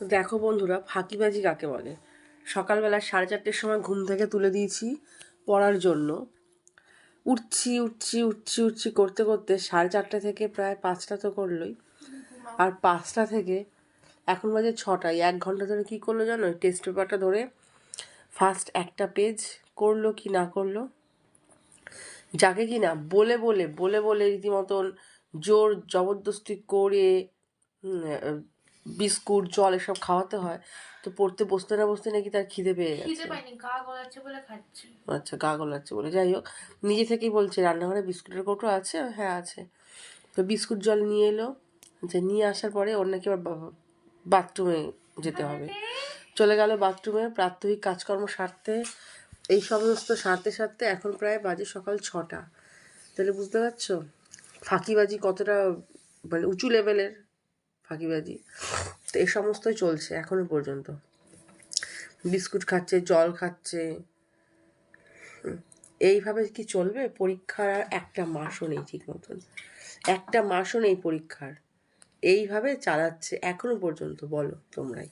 তো দেখো বন্ধুরা, ফাঁকিবাজি কাকে বলে। সকালবেলা 4:30টার সময় ঘুম থেকে তুলে দিয়েছি পড়ার জন্য। উঠছি উঠছি উঠছি উঠছি করতে করতে 4:30 থেকে প্রায় 5টা তো করলোই। আর 5টা থেকে এখন বাজে 6টায় 1 ঘন্টা ধরে কি করলো জানো? টেস্ট পেপারটা ধরে ফার্স্ট একটা পেজ করলো কি না করলো, যাকে কি না বলে বলে বলে বলে রীতিমতন জোর জবরদস্তি করে বিস্কুট জল এসব খাওয়াতে হয়। তো পড়তে বসতে না বসতে নাকি তার খিদে পেয়ে গেছে। গা গলাচ্ছে বলে খাচ্ছে। আচ্ছা, গা গলাচ্ছে বলে। যাই হোক, নিজে থেকেই বলছে রান্নাঘরে বিস্কুটের কৌটো আছে। হ্যাঁ আছে। তো বিস্কুট জল নিয়ে এলো। যে নিয়ে আসার পরে ওর নাকি আবার বাথরুমে যেতে হবে। চলে গেল বাথরুমে প্রাত্যহিক কাজকর্ম সারতে। এই সমস্ত সারতে সারতে এখন প্রায় বাজে সকাল 6টা। তাহলে বুঝতে পারছো ফাঁকিবাজি কতটা মানে উঁচু লেভেলের ফাঁকিবাজি। তো এই সমস্তই চলছে এখনো পর্যন্ত। বিস্কুট খাচ্ছে, জল খাচ্ছে। এইভাবে কি চলবে? পরীক্ষার একটা মাসও নেই ঠিক মতন, একটা মাসও নেই পরীক্ষার। এইভাবে চালাচ্ছে এখনো পর্যন্ত। বলো তোমরাই।